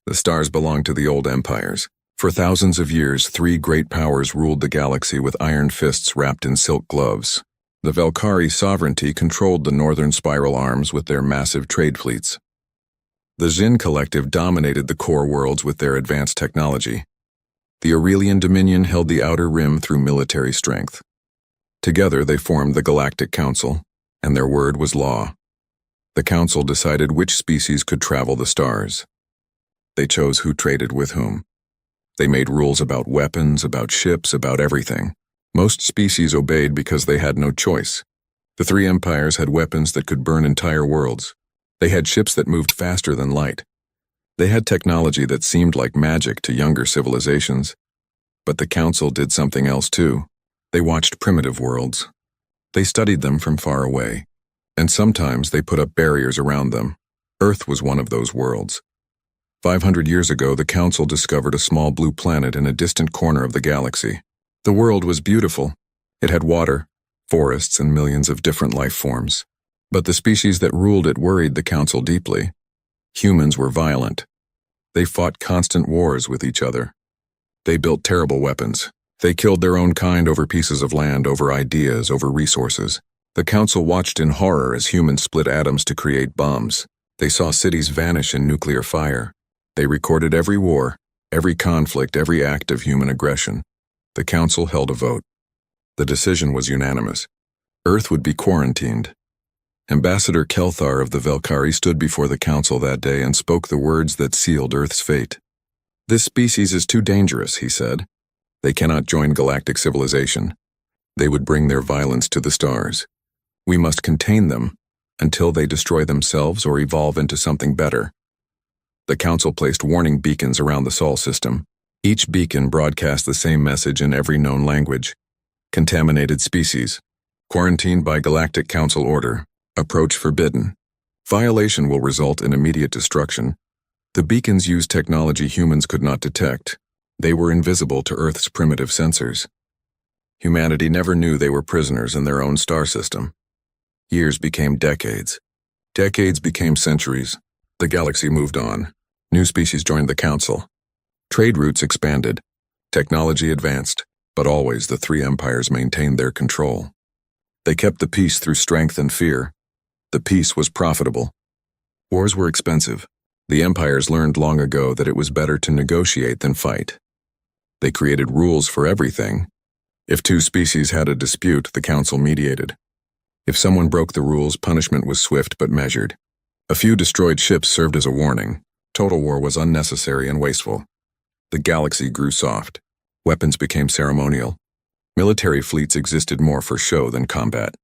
The stars belonged to the old empires. For thousands of years, three great powers ruled the galaxy with iron fists wrapped in silk gloves. The Valkyrie sovereignty controlled the northern spiral arms with their massive trade fleets. The Xin Collective dominated the core worlds with their advanced technology. The Aurelian Dominion held the outer rim through military strength. Together they formed the Galactic Council, and their word was law. The Council decided which species could travel the stars. They chose who traded with whom. They made rules about weapons, about ships, about everything. Most species obeyed because they had no choice. The three empires had weapons that could burn entire worlds. They had ships that moved faster than light. They had technology that seemed like magic to younger civilizations. But the Council did something else too. They watched primitive worlds. They studied them from far away. And sometimes they put up barriers around them. Earth was one of those worlds. 500 years ago, the Council discovered a small blue planet in a distant corner of the galaxy. The world was beautiful. It had water, forests, and millions of different life forms. But the species that ruled it worried the Council deeply. Humans were violent. They fought constant wars with each other. They built terrible weapons. They killed their own kind over pieces of land, over ideas, over resources. The Council watched in horror as humans split atoms to create bombs. They saw cities vanish in nuclear fire. They recorded every war, every conflict, every act of human aggression. The Council held a vote. The decision was unanimous. Earth would be quarantined. Ambassador Kelthar of the Valkyrie stood before the Council that day and spoke the words that sealed Earth's fate. "This species is too dangerous," he said. "They cannot join galactic civilization. They would bring their violence to the stars. We must contain them until they destroy themselves or evolve into something better." The Council placed warning beacons around the Sol system. Each beacon broadcast the same message in every known language. Contaminated species. Quarantined by Galactic Council order. Approach forbidden. Violation will result in immediate destruction. The beacons used technology humans could not detect. They were invisible to Earth's primitive sensors. Humanity never knew they were prisoners in their own star system. Years became decades. Decades became centuries. The galaxy moved on. New species joined the Council. Trade routes expanded. Technology advanced, but always the three empires maintained their control. They kept the peace through strength and fear. The peace was profitable. Wars were expensive. The empires learned long ago that it was better to negotiate than fight. They created rules for everything. If two species had a dispute, the Council mediated. If someone broke the rules, punishment was swift but measured. A few destroyed ships served as a warning. Total war was unnecessary and wasteful. The galaxy grew soft. Weapons became ceremonial. Military fleets existed more for show than combat.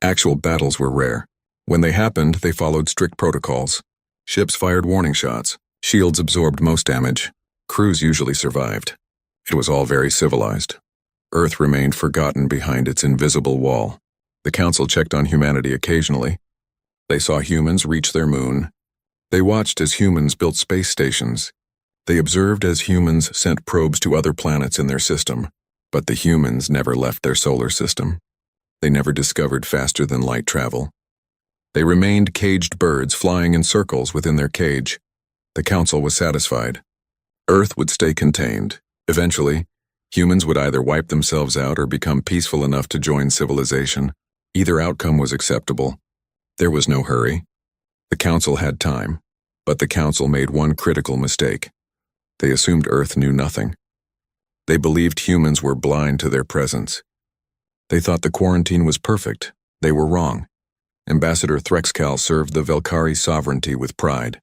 Actual battles were rare. When they happened, they followed strict protocols. Ships fired warning shots. Shields absorbed most damage. Crews usually survived. It was all very civilized. Earth remained forgotten behind its invisible wall. The Council checked on humanity occasionally. They saw humans reach their moon. They watched as humans built space stations. They observed as humans sent probes to other planets in their system. But the humans never left their solar system. They never discovered faster than light travel. They remained caged birds flying in circles within their cage. The Council was satisfied. Earth would stay contained. Eventually, humans would either wipe themselves out or become peaceful enough to join civilization. Either outcome was acceptable. There was no hurry. The Council had time, but the Council made one critical mistake. They assumed Earth knew nothing. They believed humans were blind to their presence. They thought the quarantine was perfect. They were wrong. Ambassador Threxcal served the Valkyrie sovereignty with pride.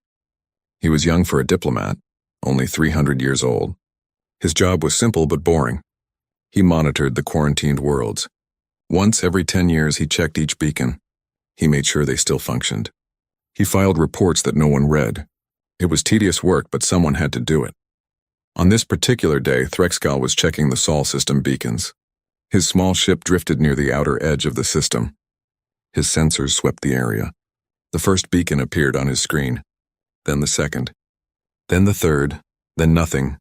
He was young for a diplomat, only 300 years old. His job was simple but boring. He monitored the quarantined worlds. Once every 10 years he checked each beacon. He made sure they still functioned. He filed reports that no one read. It was tedious work, but someone had to do it. On this particular day, Threxcal was checking the Sol system beacons. His small ship drifted near the outer edge of the system. His sensors swept the area. The first beacon appeared on his screen, then the second, then the third, then nothing.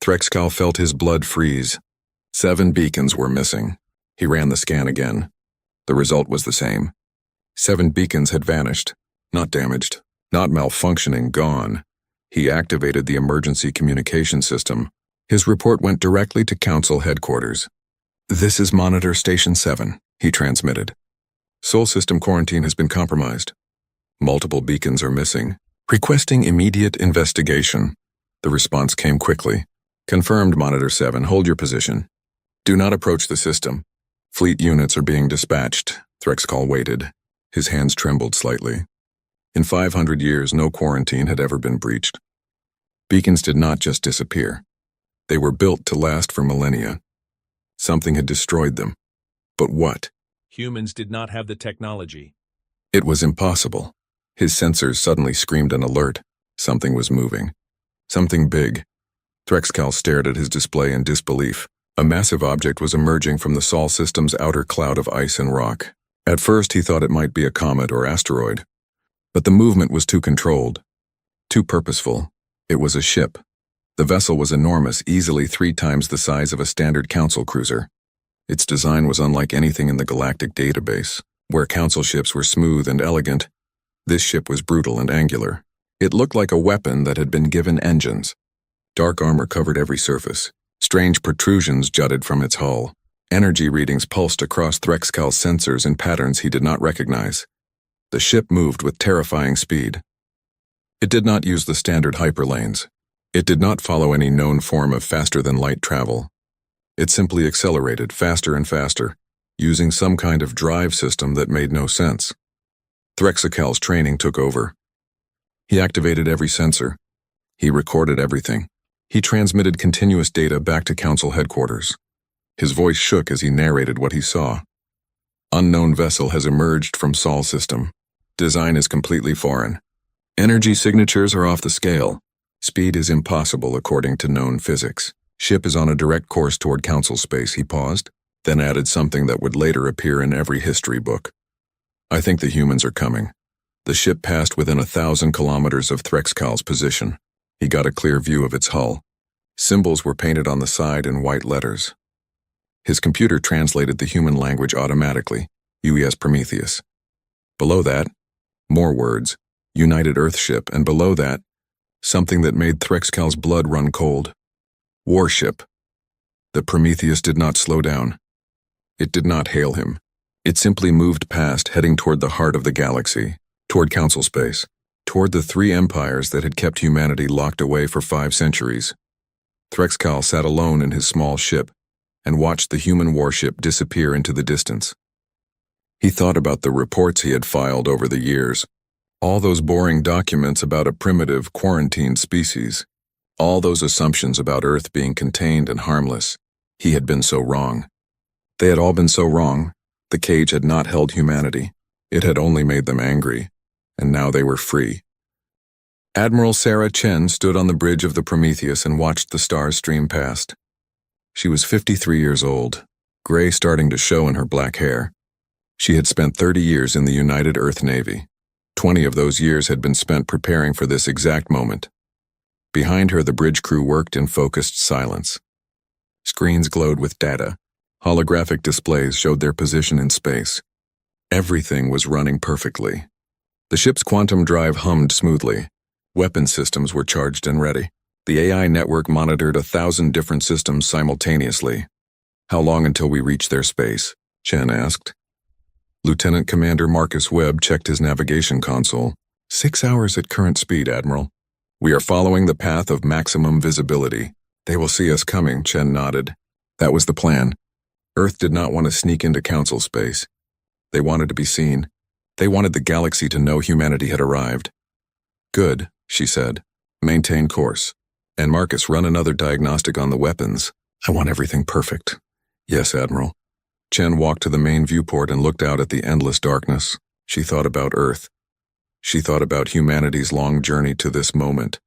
Threxcal felt his blood freeze. 7 beacons were missing. He ran the scan again. The result was the same. 7 beacons had vanished, not damaged, not malfunctioning, gone. He activated the emergency communication system. His report went directly to Council headquarters. "This is Monitor Station 7, he transmitted. "Sol system quarantine has been compromised. Multiple beacons are missing. Requesting immediate investigation." The response came quickly. "Confirmed, Monitor 7, hold your position. Do not approach the system. Fleet units are being dispatched." Threxcall waited. His hands trembled slightly. In 500 years, no quarantine had ever been breached. Beacons did not just disappear. They were built to last for millennia. Something had destroyed them. But what? Humans did not have the technology. It was impossible. His sensors suddenly screamed an alert. Something was moving. Something big. Threxcall stared at his display in disbelief. A massive object was emerging from the Sol system's outer cloud of ice and rock. At first, he thought it might be a comet or asteroid. But the movement was too controlled, too purposeful. It was a ship. The vessel was enormous, easily 3 times the size of a standard Council cruiser. Its design was unlike anything in the galactic database. Where Council ships were smooth and elegant, this ship was brutal and angular. It looked like a weapon that had been given engines. Dark armor covered every surface. Strange protrusions jutted from its hull. Energy readings pulsed across Threxcall's sensors in patterns he did not recognize. The ship moved with terrifying speed. It did not use the standard hyperlanes. It did not follow any known form of faster-than-light travel. It simply accelerated faster and faster, using some kind of drive system that made no sense. Threxcall's training took over. He activated every sensor. He recorded everything. He transmitted continuous data back to Council headquarters. His voice shook as he narrated what he saw. "Unknown vessel has emerged from Sol system. Design is completely foreign. Energy signatures are off the scale. Speed is impossible according to known physics. Ship is on a direct course toward Council space." He paused, then added something that would later appear in every history book. "I think the humans are coming." The ship passed within 1,000 kilometers of Threxcall's position. He got a clear view of its hull. Symbols were painted on the side in white letters. His computer translated the human language automatically, UES Prometheus. Below that, more words, United Earthship, and below that, something that made Threxcall's blood run cold. Warship. The Prometheus did not slow down. It did not hail him. It simply moved past, heading toward the heart of the galaxy, toward Council space, toward the 3 empires that had kept humanity locked away for 5 centuries. Threxcall sat alone in his small ship and watched the human warship disappear into the distance. He thought about the reports he had filed over the years, all those boring documents about a primitive, quarantined species, all those assumptions about Earth being contained and harmless. He had been so wrong. They had all been so wrong. The cage had not held humanity. It had only made them angry, and now they were free. Admiral Sarah Chen stood on the bridge of the Prometheus and watched the stars stream past. She was 53 years old, gray starting to show in her black hair. She had spent 30 years in the United Earth Navy. 20 of those years had been spent preparing for this exact moment. Behind her, the bridge crew worked in focused silence. Screens glowed with data. Holographic displays showed their position in space. Everything was running perfectly. The ship's quantum drive hummed smoothly. Weapon systems were charged and ready. The AI network monitored 1,000 different systems simultaneously. "How long until we reach their space?" Chen asked. Lieutenant Commander Marcus Webb checked his navigation console. 6 hours at current speed, Admiral. We are following the path of maximum visibility. They will see us coming, Chen nodded. That was the plan. Earth did not want to sneak into Council space. They wanted to be seen. They wanted the galaxy to know humanity had arrived. Good, she said. Maintain course. And Marcus, run another diagnostic on the weapons. I want everything perfect. Yes, Admiral. Chen walked to the main viewport and looked out at the endless darkness. She thought about Earth. She thought about humanity's long journey to this moment.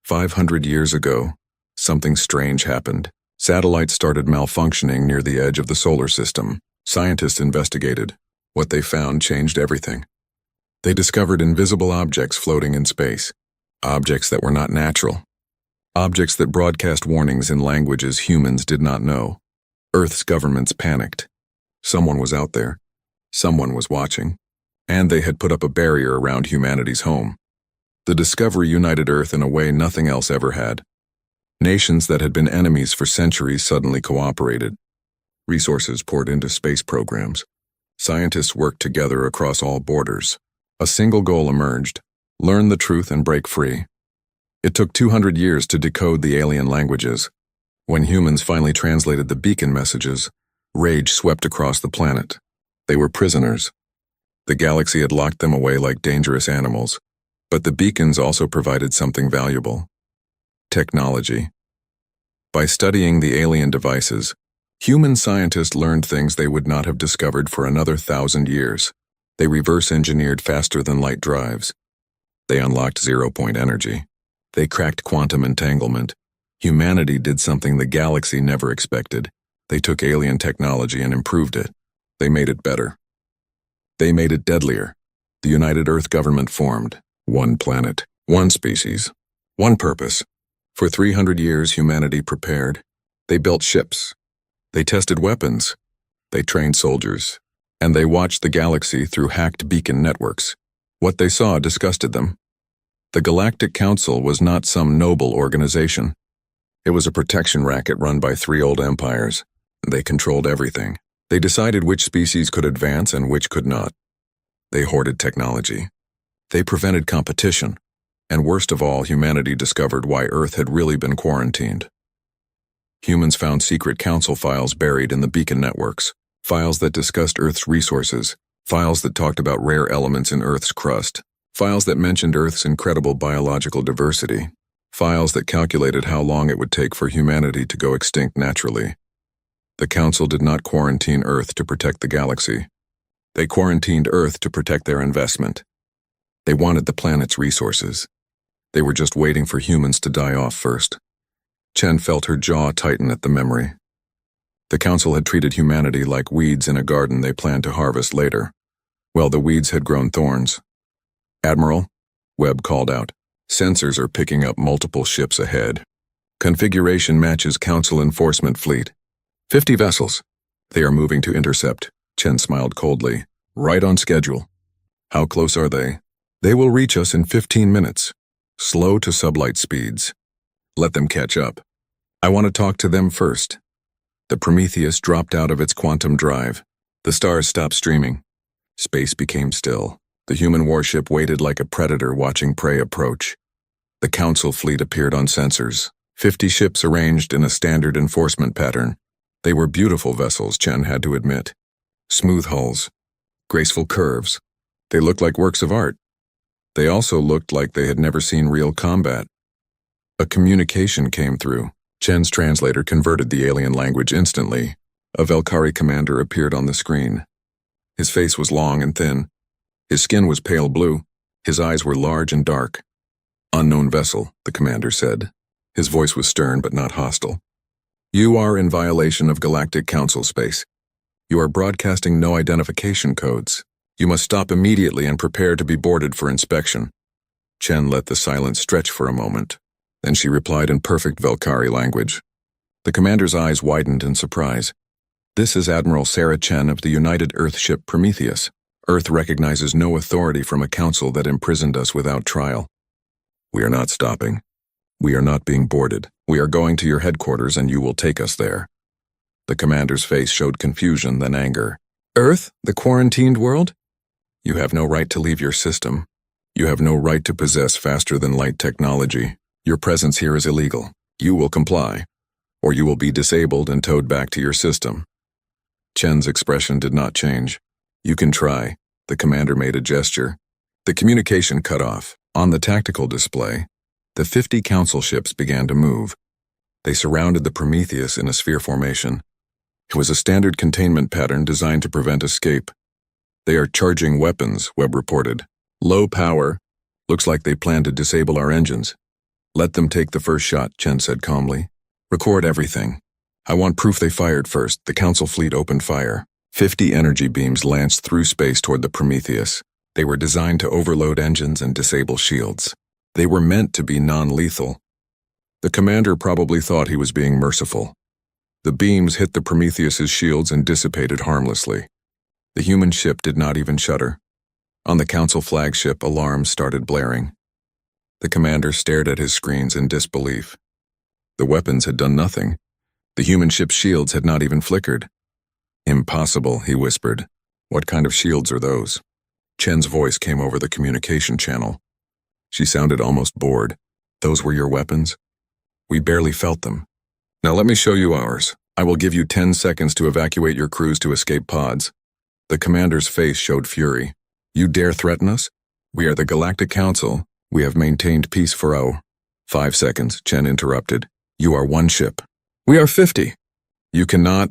500 years ago, something strange happened. Satellites started malfunctioning near the edge of the solar system. Scientists investigated. What they found changed everything. They discovered invisible objects floating in space. Objects that were not natural. Objects that broadcast warnings in languages humans did not know. Earth's governments panicked. Someone was out there. Someone was watching. And they had put up a barrier around humanity's home. The discovery united Earth in a way nothing else ever had. Nations that had been enemies for centuries suddenly cooperated. Resources poured into space programs. Scientists worked together across all borders. A single goal emerged: learn the truth and break free. It took 200 years to decode the alien languages. When humans finally translated the beacon messages, rage swept across the planet. They were prisoners. The galaxy had locked them away like dangerous animals, but the beacons also provided something valuable: technology. By studying the alien devices, human scientists learned things they would not have discovered for another 1,000 years. They reverse-engineered faster than light drives. They unlocked zero-point energy. They cracked quantum entanglement. Humanity did something the galaxy never expected. They took alien technology and improved it. They made it better. They made it deadlier. The United Earth government formed. One planet, one species, one purpose. For 300 years, humanity prepared. They built ships. They tested weapons. They trained soldiers. And they watched the galaxy through hacked beacon networks. What they saw disgusted them. The Galactic Council was not some noble organization. It was a protection racket run by 3 old empires. They controlled everything. They decided which species could advance and which could not. They hoarded technology. They prevented competition. And worst of all, humanity discovered why Earth had really been quarantined. Humans found secret council files buried in the beacon networks, files that discussed Earth's resources, files that talked about rare elements in Earth's crust, files that mentioned Earth's incredible biological diversity, files that calculated how long it would take for humanity to go extinct naturally. The Council did not quarantine Earth to protect the galaxy. They quarantined Earth to protect their investment. They wanted the planet's resources. They were just waiting for humans to die off first. Chen felt her jaw tighten at the memory. The Council had treated humanity like weeds in a garden they planned to harvest later. Well, the weeds had grown thorns. "Admiral," Webb called out, "sensors are picking up multiple ships ahead. Configuration matches Council enforcement fleet. 50 vessels. They are moving to intercept." Chen smiled coldly. "Right on schedule." "How close are they?" "They will reach us in 15 minutes. Slow to sublight speeds. Let them catch up. I want to talk to them first." The Prometheus dropped out of its quantum drive. The stars stopped streaming. Space became still. The human warship waited like a predator watching prey approach. The Council fleet appeared on sensors. 50 ships arranged in a standard enforcement pattern. They were beautiful vessels, Chen had to admit. Smooth hulls. Graceful curves. They looked like works of art. They also looked like they had never seen real combat. A communication came through. Chen's translator converted the alien language instantly. A Valkyrie commander appeared on the screen. His face was long and thin. His skin was pale blue. His eyes were large and dark. "Unknown vessel," the commander said. His voice was stern but not hostile. "You are in violation of Galactic Council space. You are broadcasting no identification codes. You must stop immediately and prepare to be boarded for inspection." Chen let the silence stretch for a moment. Then she replied in perfect Valkyrie language. The commander's eyes widened in surprise. "This is Admiral Sarah Chen of the United Earth ship Prometheus. Earth recognizes no authority from a council that imprisoned us without trial. We are not stopping. We are not being boarded. We are going to your headquarters and you will take us there." The commander's face showed confusion, then anger. "Earth? The quarantined world? You have no right to leave your system. You have no right to possess faster-than-light technology. Your presence here is illegal. You will comply, or you will be disabled and towed back to your system." Chen's expression did not change. "You can try." The commander made a gesture. The communication cut off. On the tactical display, the 50 council ships began to move. They surrounded the Prometheus in a sphere formation. It was a standard containment pattern designed to prevent escape. "They are charging weapons," Webb reported. "Low power. Looks like they plan to disable our engines." "Let them take the first shot," Chen said calmly. "Record everything. I want proof they fired first." The Council fleet opened fire. 50 energy beams lanced through space toward the Prometheus. They were designed to overload engines and disable shields. They were meant to be non-lethal. The commander probably thought he was being merciful. The beams hit the Prometheus's shields and dissipated harmlessly. The human ship did not even shudder. On the Council flagship, alarms started blaring. The commander stared at his screens in disbelief. The weapons had done nothing. The human ship's shields had not even flickered. Impossible, he whispered. What kind of shields are those? Chen's voice came over the communication channel. She sounded almost bored. Those were your weapons? We barely felt them. Now let me show you ours. I will give you 10 seconds to evacuate your crews to escape pods. The commander's face showed fury. You dare threaten us? We are the Galactic Council. We have maintained peace for 5 seconds, Chen interrupted. You are one ship. We are 50. You cannot.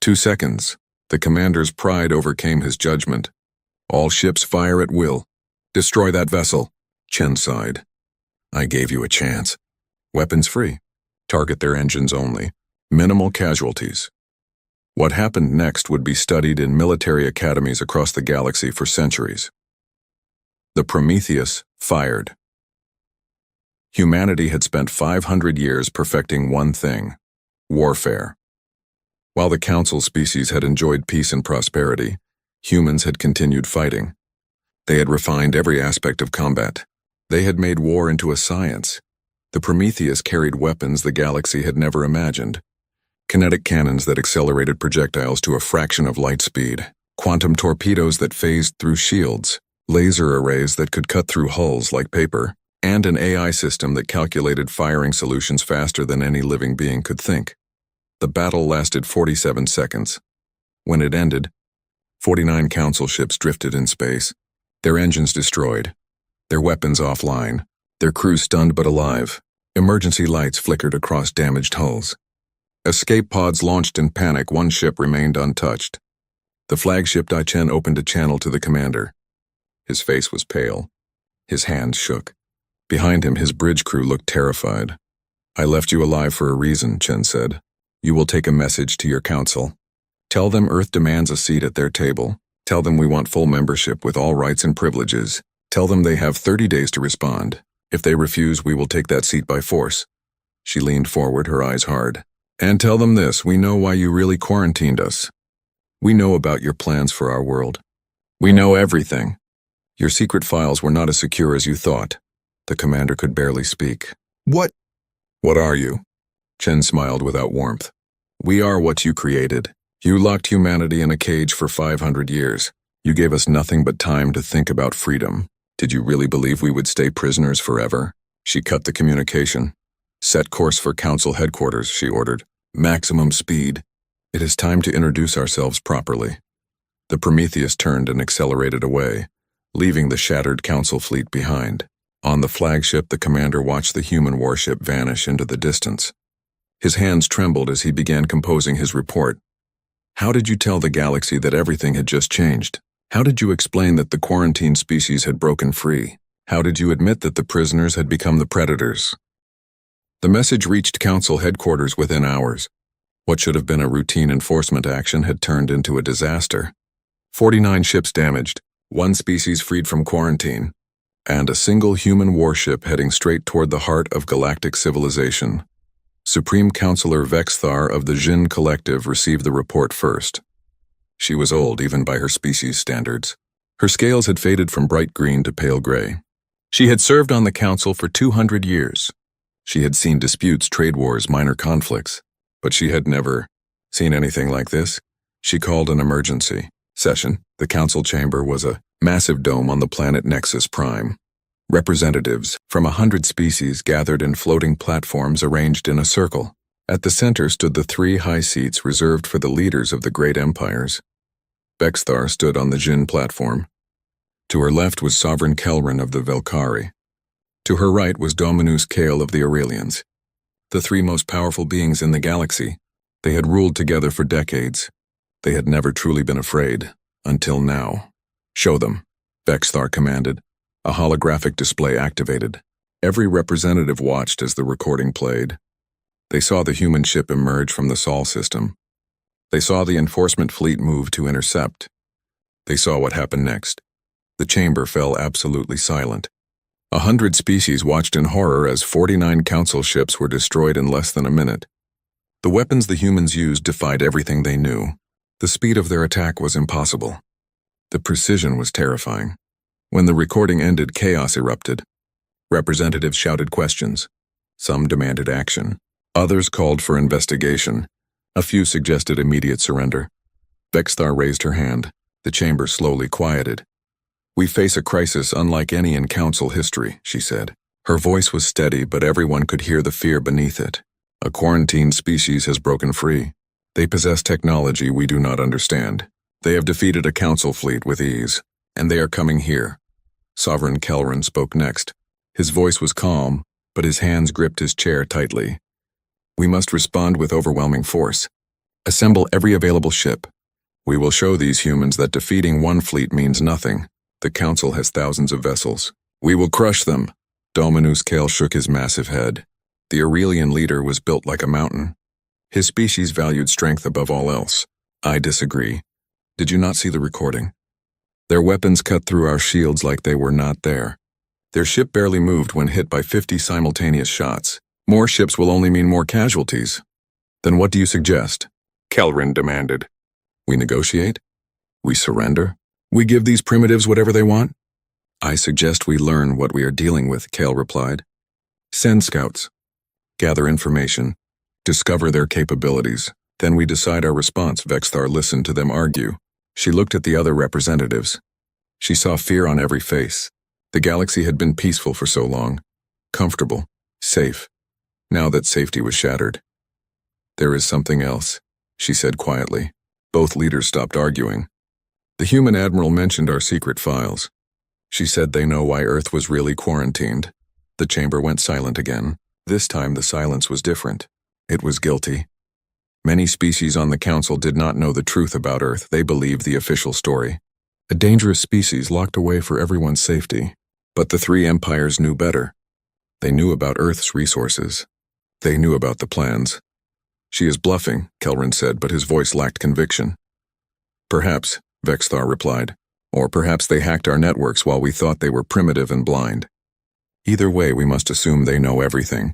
2 seconds. The commander's pride overcame his judgment. All ships fire at will. Destroy that vessel. Chen sighed. I gave you a chance. Weapons free. Target their engines only. Minimal casualties. What happened next would be studied in military academies across the galaxy for centuries. The Prometheus fired. Humanity had spent 500 years perfecting one thing: warfare. While the Council species had enjoyed peace and prosperity, humans had continued fighting. They had refined every aspect of combat. They had made war into a science. The Prometheus carried weapons the galaxy had never imagined. Kinetic cannons that accelerated projectiles to a fraction of light speed, quantum torpedoes that phased through shields, laser arrays that could cut through hulls like paper, and an AI system that calculated firing solutions faster than any living being could think. The battle lasted 47 seconds. When it ended, 49 Council ships drifted in space, their engines destroyed, their weapons offline, their crews stunned but alive. Emergency lights flickered across damaged hulls. Escape pods launched in panic. One ship remained untouched. The flagship Dai-Chen opened a channel to the commander. His face was pale. His hands shook. Behind him, his bridge crew looked terrified. I left you alive for a reason, Chen said. You will take a message to your council. Tell them Earth demands a seat at their table. Tell them we want full membership with all rights and privileges. Tell them they have 30 days to respond. If they refuse, we will take that seat by force. She leaned forward, her eyes hard. And tell them this: we know why you really quarantined us. We know about your plans for our world. We know everything. Your secret files were not as secure as you thought. The commander could barely speak. What? What are you? Chen smiled without warmth. We are what you created. You locked humanity in a cage for 500 years. You gave us nothing but time to think about freedom. Did you really believe we would stay prisoners forever? She cut the communication. Set course for Council headquarters, she ordered. Maximum speed. It is time to introduce ourselves properly. The Prometheus turned and accelerated away, leaving the shattered Council fleet behind. On the flagship, the commander watched the human warship vanish into the distance. His hands trembled as he began composing his report. How did you tell the galaxy that everything had just changed? How did you explain that the quarantine species had broken free? How did you admit that the prisoners had become the predators? The message reached Council headquarters within hours. What should have been a routine enforcement action had turned into a disaster. 49 ships damaged, one species freed from quarantine, and a single human warship heading straight toward the heart of galactic civilization. Supreme Counselor Vexthar of the Jin Collective received the report first. She was old, even by her species standards. Her scales had faded from bright green to pale gray. She had served on the Council for 200 years. She had seen disputes, trade wars, minor conflicts, but she had never seen anything like this. She called an emergency session. The Council chamber was a massive dome on the planet Nexus Prime. Representatives from 100 species gathered in floating platforms arranged in a circle. At the center stood the 3 high seats reserved for the leaders of the great empires. Vexthar stood on the Jin platform. To her left was Sovereign Kelrin of the Velkari. To her right was Dominus Kale of the Aurelians. The 3 most powerful beings in the galaxy. They had ruled together for decades. They had never truly been afraid, until now. Show them, Vexthar commanded. A holographic display activated. Every representative watched as the recording played. They saw the human ship emerge from the Sol system. They saw the enforcement fleet move to intercept. They saw what happened next. The chamber fell absolutely silent. 100 species watched in horror as 49 Council ships were destroyed in less than a minute. The weapons the humans used defied everything they knew. The speed of their attack was impossible. The precision was terrifying. When the recording ended, chaos erupted. Representatives shouted questions. Some demanded action. Others called for investigation. A few suggested immediate surrender. Vexthar raised her hand. The chamber slowly quieted. "We face a crisis unlike any in Council history," she said. Her voice was steady, but everyone could hear the fear beneath it. "A quarantined species has broken free. They possess technology we do not understand. They have defeated a Council fleet with ease, and they are coming here." Sovereign Kelran spoke next. His voice was calm, but his hands gripped his chair tightly. "We must respond with overwhelming force. Assemble every available ship. We will show these humans that defeating one fleet means nothing. The Council has thousands of vessels. We will crush them." Dominus Kale shook his massive head. The Aurelian leader was built like a mountain. His species valued strength above all else. "I disagree. Did you not see the recording? Their weapons cut through our shields like they were not there. Their ship barely moved when hit by 50 simultaneous shots. More ships will only mean more casualties." "Then what do you suggest?" Kelran demanded. "We negotiate? We surrender? We give these primitives whatever they want?" "I suggest we learn what we are dealing with," Kale replied. "Send scouts. Gather information. Discover their capabilities. Then we decide our response." Vexthar listened to them argue. She looked at the other representatives. She saw fear on every face. The galaxy had been peaceful for so long. Comfortable. Safe. Now that safety was shattered. "There is something else," she said quietly. Both leaders stopped arguing. "The human admiral mentioned our secret files. She said they know why Earth was really quarantined." The chamber went silent again. This time the silence was different. It was guilty. Many species on the Council did not know the truth about Earth. They believed the official story. A dangerous species locked away for everyone's safety. But the three empires knew better. They knew about Earth's resources. They knew about the plans. "She is bluffing," Kelran said, but his voice lacked conviction. "Perhaps," Vexthar replied. "Or perhaps they hacked our networks while we thought they were primitive and blind. Either way, we must assume they know everything."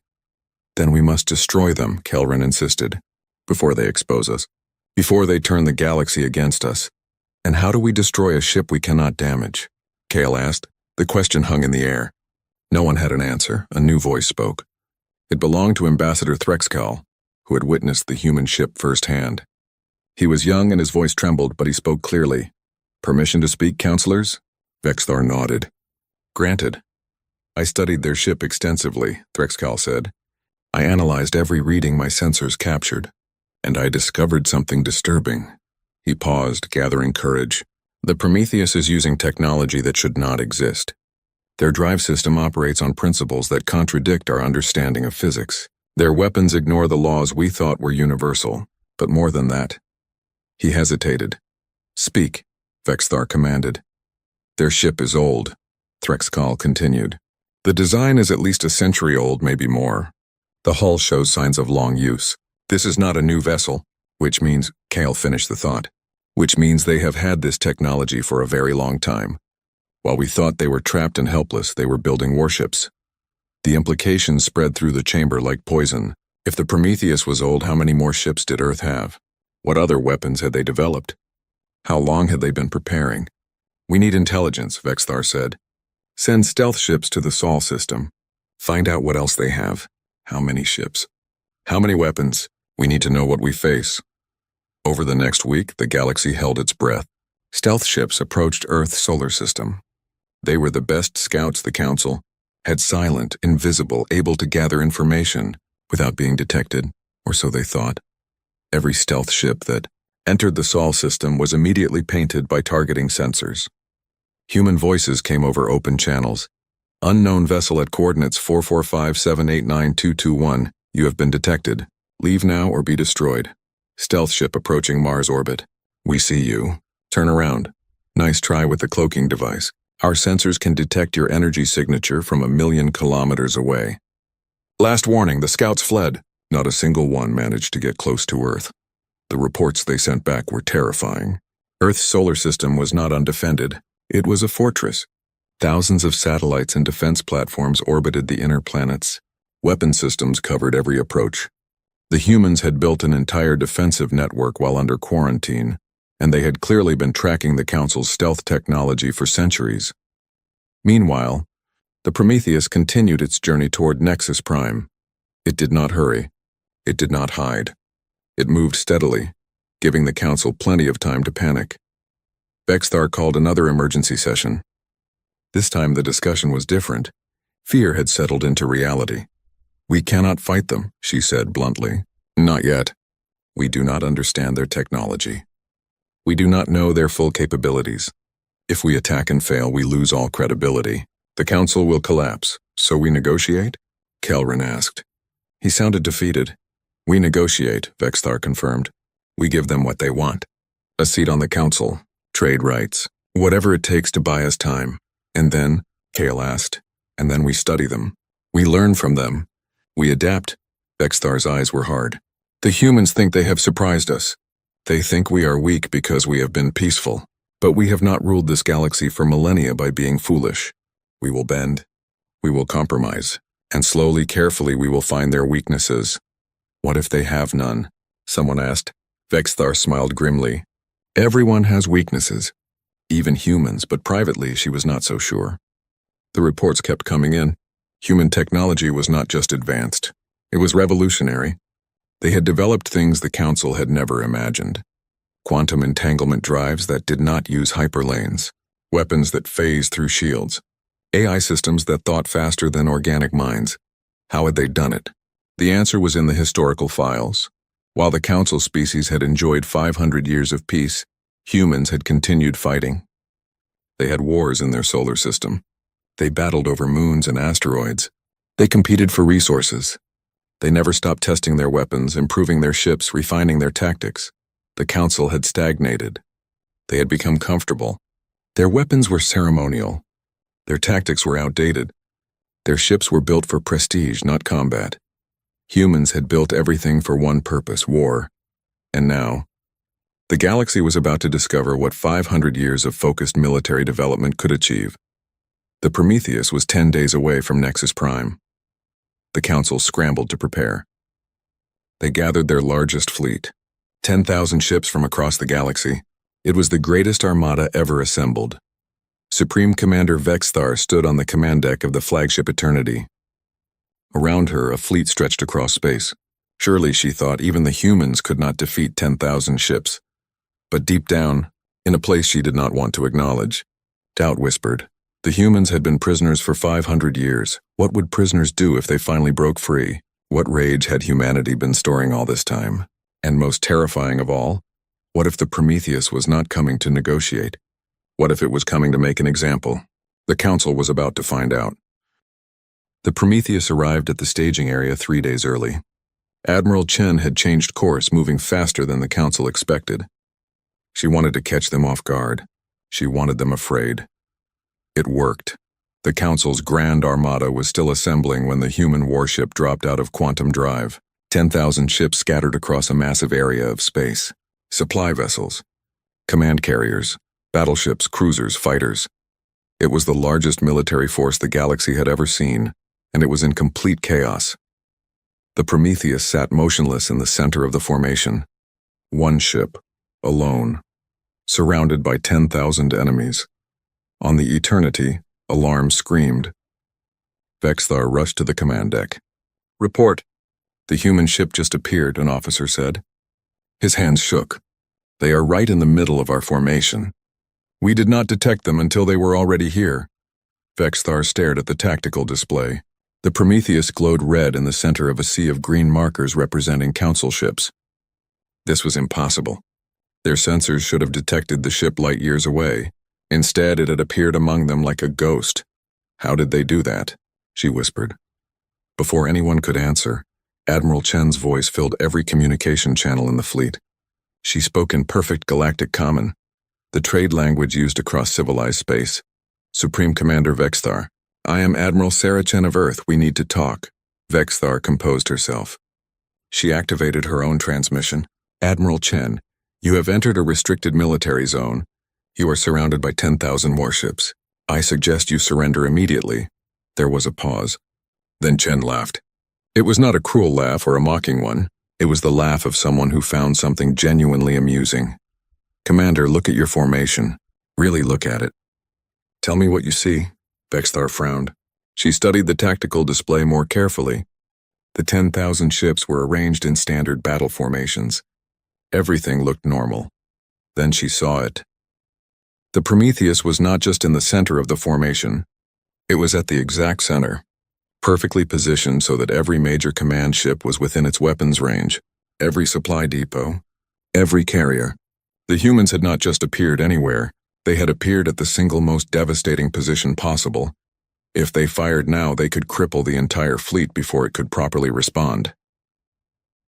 "Then we must destroy them," Kelran insisted, "before they expose us, before they turn the galaxy against us." "And how do we destroy a ship we cannot damage?" Kale asked. The question hung in the air. No one had an answer. A new voice spoke. It belonged to Ambassador Threxkal, who had witnessed the human ship firsthand. He was young and his voice trembled, but he spoke clearly. "Permission to speak, counselors?" Vexthar nodded. "Granted." "I studied their ship extensively," Threxkal said. "I analyzed every reading my sensors captured, and I discovered something disturbing." He paused, gathering courage. "The Prometheus is using technology that should not exist. Their drive system operates on principles that contradict our understanding of physics. Their weapons ignore the laws we thought were universal, but more than that." He hesitated. "Speak," Vexthar commanded. "Their ship is old," Threxkal continued. "The design is at least a century old, maybe more. The hull shows signs of long use. This is not a new vessel, which means," Kale finished the thought, "which means they have had this technology for a very long time. While we thought they were trapped and helpless, they were building warships." The implications spread through the chamber like poison. If the Prometheus was old, how many more ships did Earth have? What other weapons had they developed? How long had they been preparing? "We need intelligence," Vexthar said. "Send stealth ships to the Sol system. Find out what else they have. How many ships? How many weapons? We need to know what we face." Over the next week, the galaxy held its breath. Stealth ships approached Earth's solar system. They were the best scouts the Council had, silent, invisible, able to gather information without being detected, or so they thought. Every stealth ship that entered the Sol system was immediately painted by targeting sensors. Human voices came over open channels. "Unknown vessel at coordinates 445789221. You have been detected. Leave now or be destroyed. Stealth ship approaching Mars orbit. We see you. Turn around. Nice try with the cloaking device. Our sensors can detect your energy signature from 1,000,000 kilometers away." Last warning, the scouts fled. Not a single one managed to get close to Earth. The reports they sent back were terrifying. Earth's solar system was not undefended. It was a fortress. Thousands of satellites and defense platforms orbited the inner planets. Weapon systems covered every approach. The humans had built an entire defensive network while under quarantine, and they had clearly been tracking the Council's stealth technology for centuries. Meanwhile, The Prometheus continued its journey toward Nexus Prime. It did not hurry. It did not hide. It moved steadily, giving the Council plenty of time to panic. Vexthar called another emergency session. This time the discussion was different. Fear had settled into reality. "We cannot fight them," she said bluntly. "Not yet. We do not understand their technology. We do not know their full capabilities. If we attack and fail, we lose all credibility. The Council will collapse. So we negotiate?" Kelrin asked. He sounded defeated. "We negotiate," Vexthar confirmed. "We give them what they want. A seat on the Council, trade rights, whatever it takes to buy us time. And then," Kale asked, "and then we study them. We learn from them. We adapt." Vexthar's eyes were hard. "The humans think they have surprised us. They think we are weak because we have been peaceful. But we have not ruled this galaxy for millennia by being foolish. We will bend. We will compromise. And slowly, carefully, we will find their weaknesses." "What if they have none?" someone asked. Vexthar smiled grimly. "Everyone has weaknesses. Even humans, but privately she was not so sure." The reports kept coming in. Human technology was not just advanced. It was revolutionary. They had developed things the Council had never imagined. Quantum entanglement drives that did not use hyperlanes. Weapons that phased through shields. AI systems that thought faster than organic minds. How had they done it? The answer was in the historical files. While the Council species had enjoyed 500 years of peace, humans had continued fighting. They had wars in their solar system. They battled over moons and asteroids. They competed for resources. They never stopped testing their weapons, improving their ships, refining their tactics. The Council had stagnated. They had become comfortable. Their weapons were ceremonial. Their tactics were outdated. Their ships were built for prestige, not combat. Humans had built everything for one purpose, war. And now, the galaxy was about to discover what 500 years of focused military development could achieve. The Prometheus was 10 days away from Nexus Prime. The Council scrambled to prepare. They gathered their largest fleet, 10,000 ships from across the galaxy. It was the greatest armada ever assembled. Supreme Commander Vexthar stood on the command deck of the flagship Eternity. Around her, a fleet stretched across space. Surely, she thought, even the humans could not defeat 10,000 ships. But deep down, in a place she did not want to acknowledge, doubt whispered. The humans had been prisoners for 500 years. What would prisoners do if they finally broke free? What rage had humanity been storing all this time? And most terrifying of all, what if the Prometheus was not coming to negotiate? What if it was coming to make an example? The Council was about to find out. The Prometheus arrived at the staging area 3 days early. Admiral Chen had changed course, moving faster than the Council expected. She wanted to catch them off guard. She wanted them afraid. It worked. The Council's Grand Armada was still assembling when the human warship dropped out of quantum drive. 10,000 ships scattered across a massive area of space. Supply vessels, command carriers, battleships, cruisers, fighters. It was the largest military force the galaxy had ever seen, and it was in complete chaos. The Prometheus sat motionless in the center of the formation. One ship, alone, surrounded by 10,000 enemies. On the Eternity, alarm screamed. Vexthar rushed to the command deck. "Report." "The human ship just appeared," an officer said. His hands shook. "They are right in the middle of our formation. We did not detect them until they were already here." Vexthar stared at the tactical display. The Prometheus glowed red in the center of a sea of green markers representing Council ships. This was impossible. Their sensors should have detected the ship light years away. Instead, it had appeared among them like a ghost. "How did they do that?" she whispered. Before anyone could answer, Admiral Chen's voice filled every communication channel in the fleet. She spoke in perfect galactic common, the trade language used across civilized space. "Supreme Commander Vexthar, I am Admiral Sarah Chen of Earth. We need to talk." Vexthar composed herself. She activated her own transmission. "Admiral Chen, you have entered a restricted military zone. You are surrounded by 10,000 warships. I suggest you surrender immediately." There was a pause. Then Chen laughed. It was not a cruel laugh or a mocking one. It was the laugh of someone who found something genuinely amusing. "Commander, look at your formation. Really look at it." "Tell me what you see." Vexthar frowned. She studied the tactical display more carefully. The 10,000 ships were arranged in standard battle formations. Everything looked normal. Then she saw it. The Prometheus was not just in the center of the formation. It was at the exact center, perfectly positioned so that every major command ship was within its weapons range, every supply depot, every carrier. The humans had not just appeared anywhere, they had appeared at the single most devastating position possible. If they fired now, they could cripple the entire fleet before it could properly respond.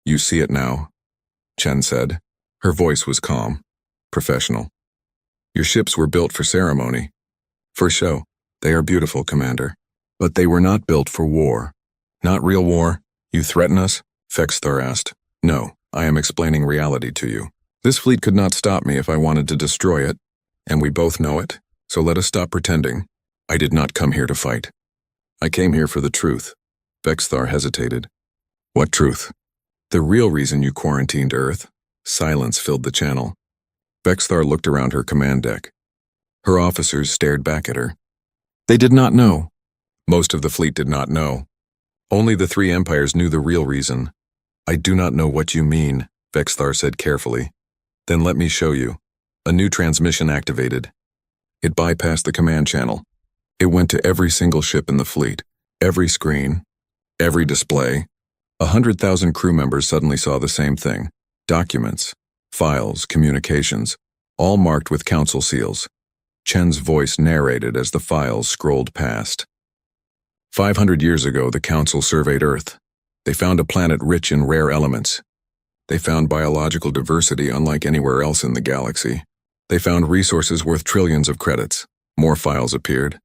"You see it now," Chen said. Her voice was calm, professional. "Your ships were built for ceremony. For show. They are beautiful, Commander. But they were not built for war. Not real war. You threaten us?" Vexthar asked. "No, I am explaining reality to you. This fleet could not stop me if I wanted to destroy it, and we both know it, so let us stop pretending. I did not come here to fight. I came here for the truth." Vexthar hesitated. "What truth?" "The real reason you quarantined Earth." Silence filled the channel. Vexthar looked around her command deck. Her officers stared back at her. They did not know. Most of the fleet did not know. Only the three empires knew the real reason. "I do not know what you mean," Vexthar said carefully. "Then let me show you." A new transmission activated. It bypassed the command channel. It went to every single ship in the fleet, every screen, every display. 100,000 crew members suddenly saw the same thing. Documents, files, communications, all marked with council seals. Chen's voice narrated as the files scrolled past. 500 years ago, the council surveyed Earth. They found a planet rich in rare elements. They found biological diversity unlike anywhere else in the galaxy. They found resources worth trillions of credits. More files appeared.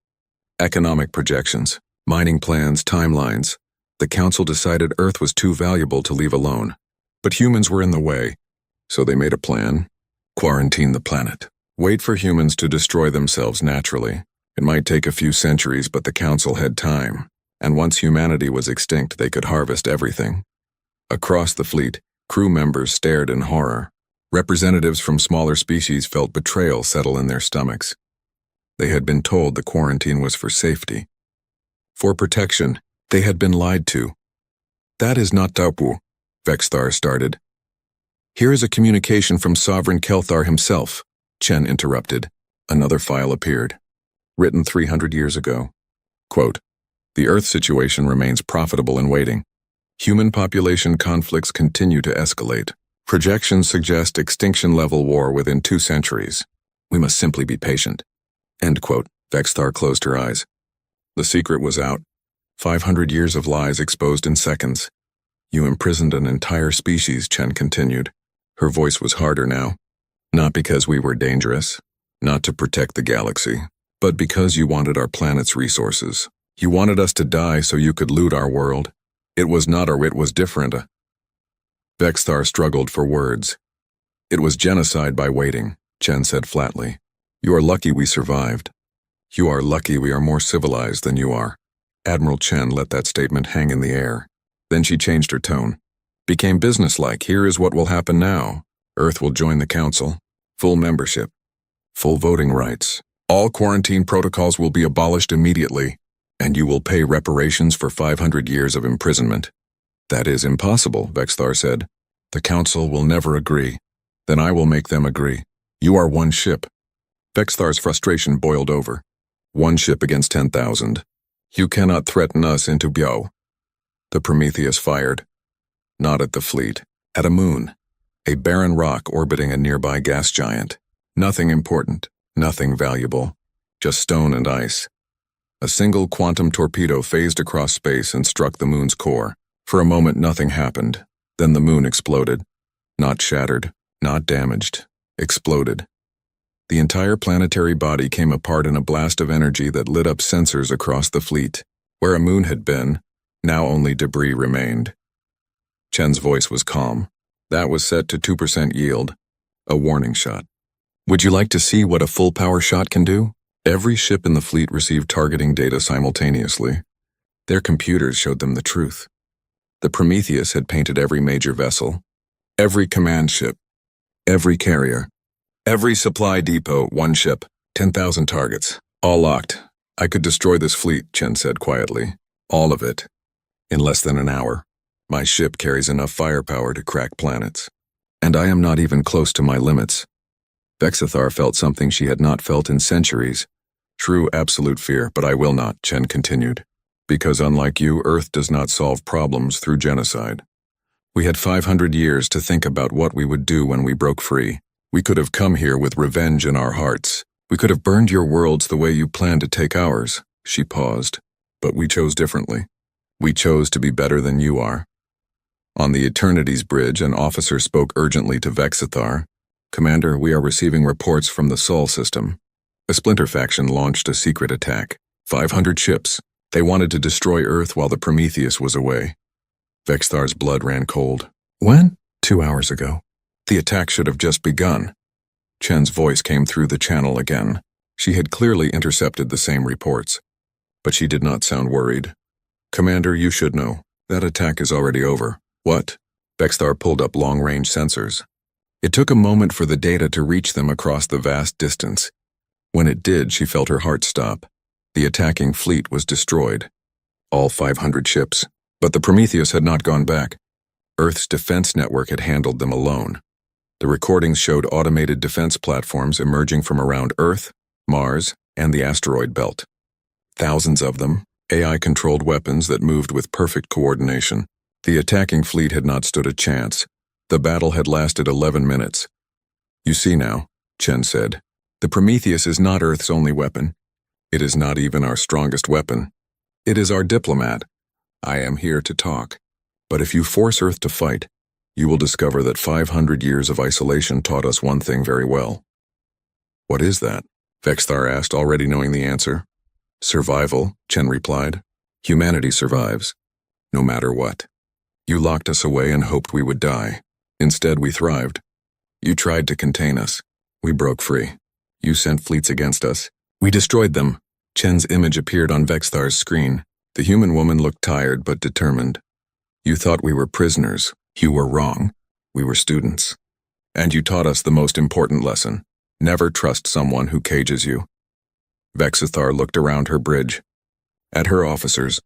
Economic projections, mining plans, timelines. The council decided Earth was too valuable to leave alone. But humans were in the way, so they made a plan. Quarantine the planet. Wait for humans to destroy themselves naturally. It might take a few centuries, but the council had time. And once humanity was extinct, they could harvest everything. Across the fleet, crew members stared in horror. Representatives from smaller species felt betrayal settle in their stomachs. They had been told the quarantine was for safety. For protection, they had been lied to. "That is not Taupu," Vexthar started. "Here is a communication from Sovereign Kelthar himself," Chen interrupted. Another file appeared. Written 300 years ago. Quote, "The Earth situation remains profitable in waiting. Human population conflicts continue to escalate. Projections suggest extinction-level war within 2 centuries. We must simply be patient." End quote. Vexthar closed her eyes. The secret was out. 500 years of lies exposed in seconds. "You imprisoned an entire species," Chen continued. Her voice was harder now. "Not because we were dangerous, not to protect the galaxy, but because you wanted our planet's resources. You wanted us to die so you could loot our world. It was not or it was different." Vexthar struggled for words. "It was genocide by waiting," Chen said flatly. "You are lucky we survived. You are lucky we are more civilized than you are." Admiral Chen let that statement hang in the air. Then she changed her tone. Became businesslike. "Here is what will happen now. Earth will join the council. Full membership. Full voting rights. All quarantine protocols will be abolished immediately. And you will pay reparations for 500 years of imprisonment." "That is impossible," Vexthar said. "The council will never agree. Then I will make them agree. You are one ship." Vexthar's frustration boiled over. "One ship against 10,000. You cannot threaten us into Biao." The Prometheus fired. Not at the fleet. At a moon. A barren rock orbiting a nearby gas giant. Nothing important. Nothing valuable. Just stone and ice. A single quantum torpedo phased across space and struck the moon's core. For a moment, nothing happened. Then the moon exploded. Not shattered, not damaged. Exploded. The entire planetary body came apart in a blast of energy that lit up sensors across the fleet. Where a moon had been, now only debris remained. Chen's voice was calm. That was set to 2% yield. A warning shot. "Would you like to see what a full power shot can do?" Every ship in the fleet received targeting data simultaneously. Their computers showed them the truth. The Prometheus had painted every major vessel, every command ship, every carrier, every supply depot, one ship, 10,000 targets, all locked, I could destroy this fleet, Chen said quietly. All of it. In less than an hour. My ship carries enough firepower to crack planets. And I am not even close to my limits. Vexithar felt something she had not felt in centuries. True absolute fear, but I will not, Chen continued. Because unlike you, Earth does not solve problems through genocide. We had 500 years to think about what we would do when we broke free. We could have come here with revenge in our hearts. We could have burned your worlds the way you planned to take ours. She paused. But we chose differently. We chose to be better than you are. On the Eternity's bridge, an officer spoke urgently to Vexithar. Commander, we are receiving reports from the Sol system. A splinter faction launched a secret attack. 500 ships. They wanted to destroy Earth while the Prometheus was away. Vexthar's blood ran cold. When? 2 hours ago. The attack should have just begun. Chen's voice came through the channel again. She had clearly intercepted the same reports. But she did not sound worried. Commander, you should know. That attack is already over. What? Vexthar pulled up long-range sensors. It took a moment for the data to reach them across the vast distance. When it did, she felt her heart stop. The attacking fleet was destroyed. All 500 ships. But the Prometheus had not gone back. Earth's defense network had handled them alone. The recordings showed automated defense platforms emerging from around Earth, Mars, and the asteroid belt. Thousands of them, AI-controlled weapons that moved with perfect coordination. The attacking fleet had not stood a chance. The battle had lasted 11 minutes. You see now, Chen said, the Prometheus is not Earth's only weapon. It is not even our strongest weapon. It is our diplomat. I am here to talk. But if you force Earth to fight, you will discover that 500 years of isolation taught us one thing very well. What is that? Vexthar asked, already knowing the answer. Survival, Chen replied. Humanity survives, no matter what. You locked us away and hoped we would die. Instead, we thrived. You tried to contain us. We broke free. You sent fleets against us. We destroyed them. Chen's image appeared on Vexthar's screen. The human woman looked tired but determined. You thought we were prisoners. You were wrong. We were students. And you taught us the most important lesson. Never trust someone who cages you. Vexithar looked around her bridge. At her officers.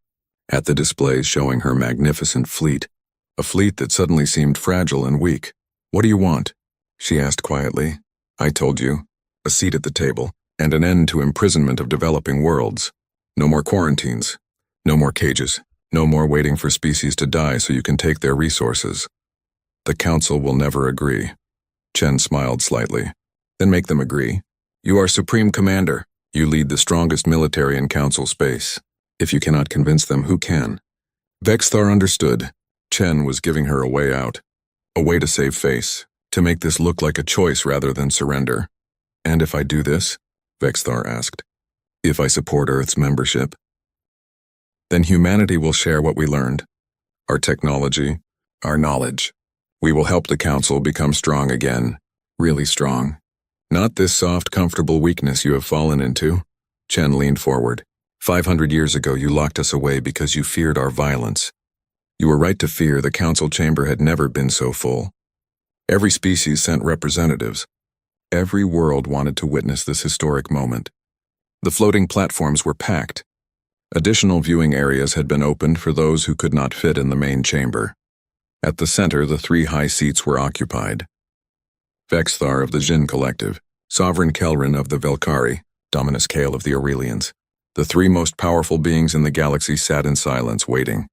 At the displays showing her magnificent fleet. A fleet that suddenly seemed fragile and weak. What do you want? She asked quietly. I told you. A seat at the table. And an end to imprisonment of developing worlds. No more quarantines. No more cages. No more waiting for species to die so you can take their resources. The Council will never agree. Chen smiled slightly. Then make them agree. You are Supreme Commander. You lead the strongest military in Council space. If you cannot convince them, who can? Vexthar understood. Chen was giving her a way out. A way to save face. To make this look like a choice rather than surrender. And if I do this? Vexthar asked. If I support Earth's membership? Then humanity will share what we learned. Our technology, our knowledge. We will help the Council become strong again. Really strong. Not this soft, comfortable weakness you have fallen into. Chen leaned forward. 500 years ago you locked us away because you feared our violence. You were right to fear. The Council chamber had never been so full. Every species sent representatives. Every world wanted to witness this historic moment. The floating platforms were packed. Additional viewing areas had been opened for those who could not fit in the main chamber. At the center, the 3 high seats were occupied. Vexthar of the Jin Collective, Sovereign Kelrin of the Velkari, Dominus Kale of the Aurelians. The 3 most powerful beings in the galaxy sat in silence, waiting.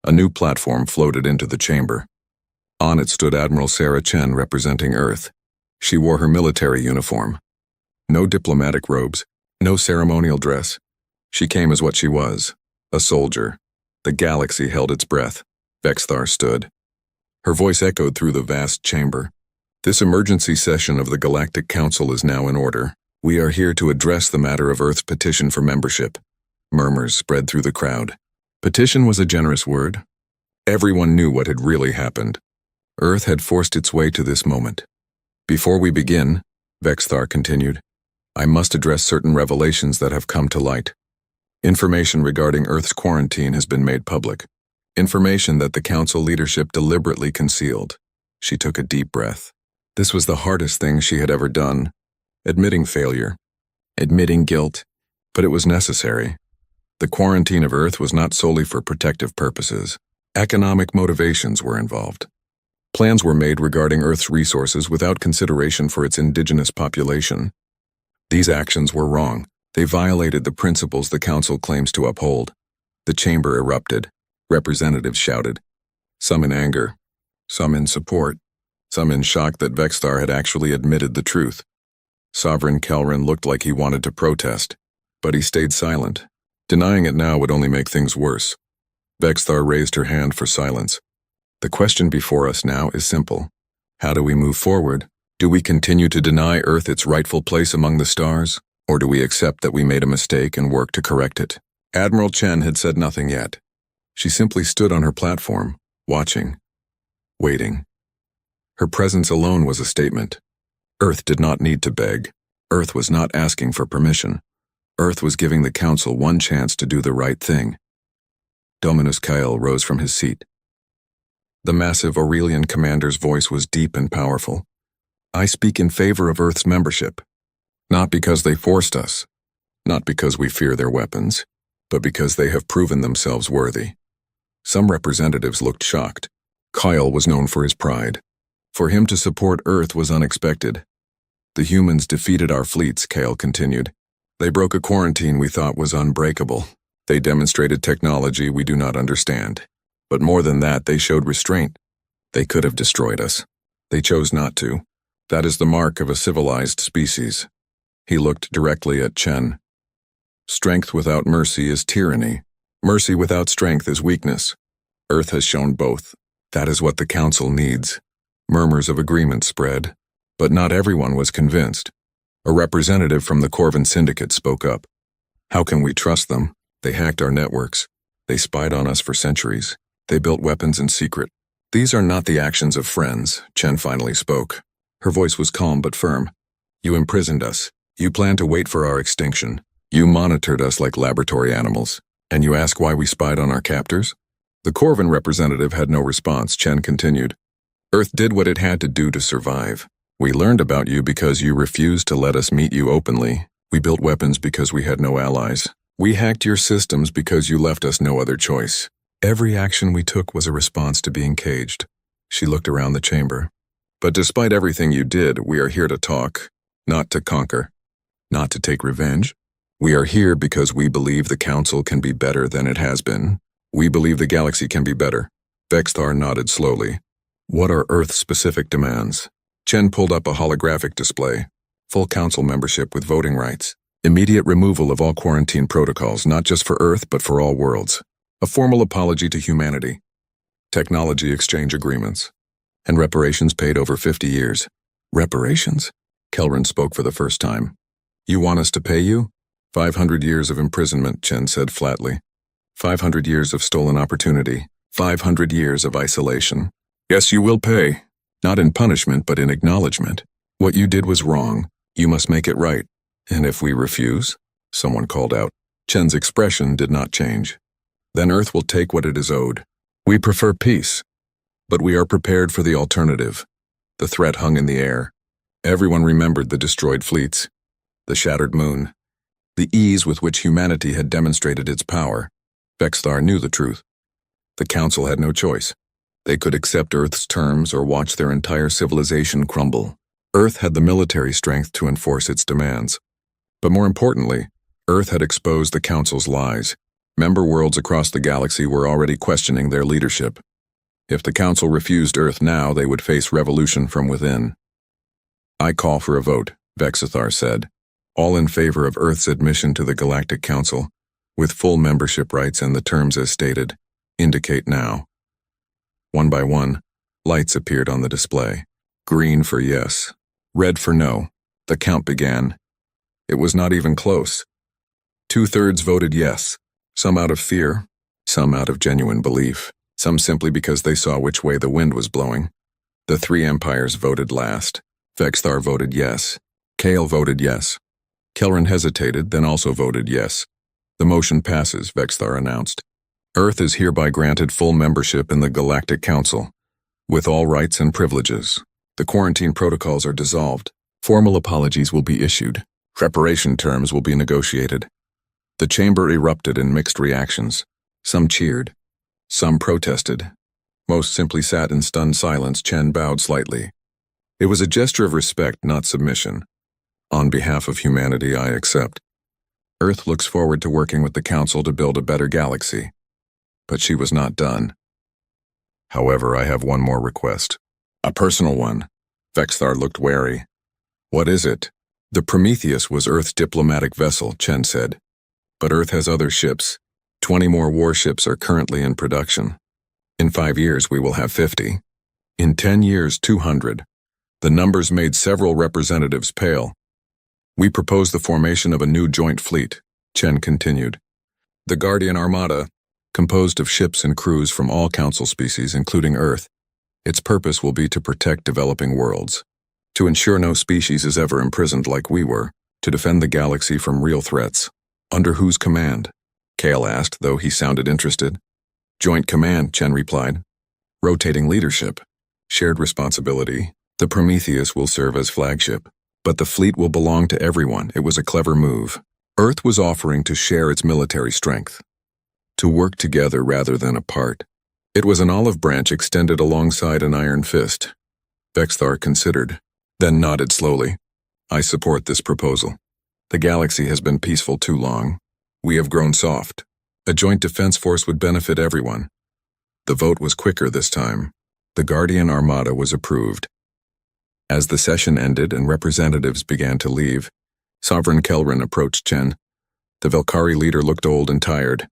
A new platform floated into the chamber. On it stood Admiral Sarah Chen representing Earth. She wore her military uniform. No diplomatic robes, no ceremonial dress. She came as what she was, a soldier. The galaxy held its breath. Vexthar stood. Her voice echoed through the vast chamber. This emergency session of the Galactic Council is now in order. We are here to address the matter of Earth's petition for membership. Murmurs spread through the crowd. Petition was a generous word. Everyone knew what had really happened. Earth had forced its way to this moment. Before we begin, Vexthar continued, I must address certain revelations that have come to light. Information regarding Earth's quarantine has been made public. Information that the Council leadership deliberately concealed. She took a deep breath. This was the hardest thing she had ever done. Admitting failure. Admitting guilt. But it was necessary. The quarantine of Earth was not solely for protective purposes. Economic motivations were involved. Plans were made regarding Earth's resources without consideration for its indigenous population. These actions were wrong. They violated the principles the Council claims to uphold. The chamber erupted. Representatives shouted. Some in anger. Some in support. Some in shock that Vexthar had actually admitted the truth. Sovereign Kelrin looked like he wanted to protest, but he stayed silent. Denying it now would only make things worse. Vexthar raised her hand for silence. The question before us now is simple. How do we move forward? Do we continue to deny Earth its rightful place among the stars, or do we accept that we made a mistake and work to correct it? Admiral Chen had said nothing yet. She simply stood on her platform, watching, waiting. Her presence alone was a statement. Earth did not need to beg. Earth was not asking for permission. Earth was giving the Council one chance to do the right thing. Dominus Kael rose from his seat. The massive Aurelian commander's voice was deep and powerful. I speak in favor of Earth's membership. Not because they forced us, not because we fear their weapons, but because they have proven themselves worthy. Some representatives looked shocked. Kyle was known for his pride. For him to support Earth was unexpected. The humans defeated our fleets, Kyle continued. They broke a quarantine we thought was unbreakable. They demonstrated technology we do not understand. But more than that, they showed restraint. They could have destroyed us. They chose not to. That is the mark of a civilized species. He looked directly at Chen. Strength without mercy is tyranny. Mercy without strength is weakness. Earth has shown both. That is what the Council needs. Murmurs of agreement spread, but not everyone was convinced. A representative from the Corvin Syndicate spoke up. How can we trust them? They hacked our networks. They spied on us for centuries. They built weapons in secret. These are not the actions of friends, Chen finally spoke. Her voice was calm but firm. You imprisoned us. You planned to wait for our extinction. You monitored us like laboratory animals. And you ask why we spied on our captors? The Corvin representative had no response. Chen continued. Earth did what it had to do to survive. We learned about you because you refused to let us meet you openly. We built weapons because we had no allies. We hacked your systems because you left us no other choice. Every action we took was a response to being caged. She looked around the chamber. But despite everything you did, we are here to talk, not to conquer, not to take revenge. We are here because we believe the Council can be better than it has been. We believe the galaxy can be better. Vexthar nodded slowly. What are Earth-specific demands? Chen pulled up a holographic display. Full Council membership with voting rights. Immediate removal of all quarantine protocols, not just for Earth, but for all worlds. A formal apology to humanity. Technology exchange agreements. And reparations paid over 50 years. Reparations? Kelrin spoke for the first time. You want us to pay you? 500 years of imprisonment, Chen said flatly. 500 years of stolen opportunity. 500 years of isolation. Yes, you will pay. Not in punishment, but in acknowledgement. What you did was wrong. You must make it right. And if we refuse? Someone called out. Chen's expression did not change. Then Earth will take what it is owed. We prefer peace. But we are prepared for the alternative. The threat hung in the air. Everyone remembered the destroyed fleets. The shattered moon. The ease with which humanity had demonstrated its power. Vexthar knew the truth. The Council had no choice. They could accept Earth's terms or watch their entire civilization crumble. Earth had the military strength to enforce its demands. But more importantly, Earth had exposed the Council's lies. Member worlds across the galaxy were already questioning their leadership. If the Council refused Earth now, they would face revolution from within. I call for a vote, Vexithar said. All in favor of Earth's admission to the Galactic Council, with full membership rights and the terms as stated, indicate now. One by one, lights appeared on the display. Green for yes, red for no. The count began. It was not even close. 2/3 voted yes, some out of fear, some out of genuine belief, some simply because they saw which way the wind was blowing. The three empires voted last. Vexthar voted yes. Kale voted yes. Kelrin hesitated, then also voted yes. The motion passes, Vexthar announced. Earth is hereby granted full membership in the Galactic Council, with all rights and privileges. The quarantine protocols are dissolved. Formal apologies will be issued. Reparation terms will be negotiated. The chamber erupted in mixed reactions. Some cheered. Some protested. Most simply sat in stunned silence. Chen bowed slightly. It was a gesture of respect, not submission. On behalf of humanity, I accept. Earth looks forward to working with the Council to build a better galaxy. But she was not done. However, I have one more request. A personal one. Vexthar looked wary. What is it? The Prometheus was Earth's diplomatic vessel, Chen said. But Earth has other ships. 20 more warships are currently in production. In 5 years, we will have 50. In 10 years, 200. The numbers made several representatives pale. We propose the formation of a new joint fleet, Chen continued. The Guardian Armada, composed of ships and crews from all Council species, including Earth. Its purpose will be to protect developing worlds, to ensure no species is ever imprisoned like we were, to defend the galaxy from real threats. Under whose command? Kale asked, though he sounded interested. Joint command, Chen replied. Rotating leadership. Shared responsibility. The Prometheus will serve as flagship. But the fleet will belong to everyone. It was a clever move. Earth was offering to share its military strength. To work together rather than apart. It was an olive branch extended alongside an iron fist. Vexthar considered, then nodded slowly. I support this proposal. The galaxy has been peaceful too long. We have grown soft. A joint defense force would benefit everyone. The vote was quicker this time. The Guardian Armada was approved. As the session ended and representatives began to leave, Sovereign Kelrin approached Chen. The Velkari leader looked old and tired.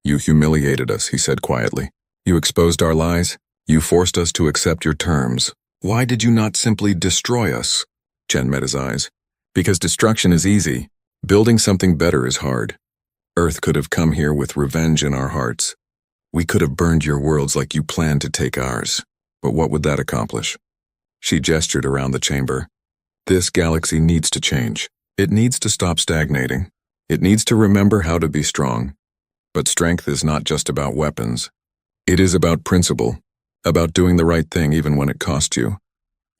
You humiliated us, he said quietly. You exposed our lies. You forced us to accept your terms. Why did you not simply destroy us? Chen met his eyes. Because destruction is easy. Building something better is hard. Earth could have come here with revenge in our hearts. We could have burned your worlds like you planned to take ours. But what would that accomplish? She gestured around the chamber. This galaxy needs to change. It needs to stop stagnating. It needs to remember how to be strong. But strength is not just about weapons. It is about principle, about doing the right thing even when it costs you.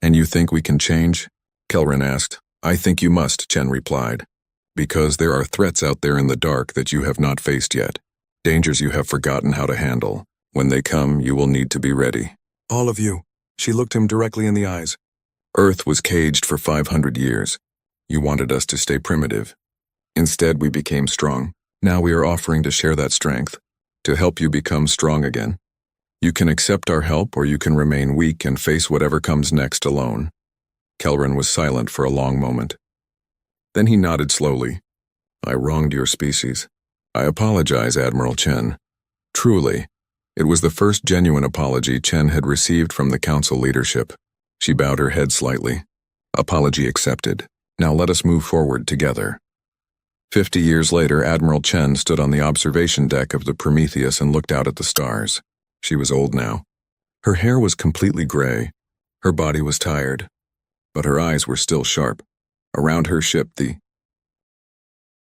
And you think we can change? Kelrin asked. I think you must, Chen replied. Because there are threats out there in the dark that you have not faced yet. Dangers you have forgotten how to handle. When they come, you will need to be ready. All of you. She looked him directly in the eyes. Earth was caged for 500 years. You wanted us to stay primitive. Instead, we became strong. Now we are offering to share that strength, to help you become strong again. You can accept our help or you can remain weak and face whatever comes next alone. Kelrin was silent for a long moment. Then he nodded slowly. I wronged your species. I apologize, Admiral Chen. Truly. It was the first genuine apology Chen had received from the Council leadership. She bowed her head slightly. Apology accepted. Now let us move forward together. 50 years later, Admiral Chen stood on the observation deck of the Prometheus and looked out at the stars. She was old now. Her hair was completely gray. Her body was tired. But her eyes were still sharp. Around her ship, the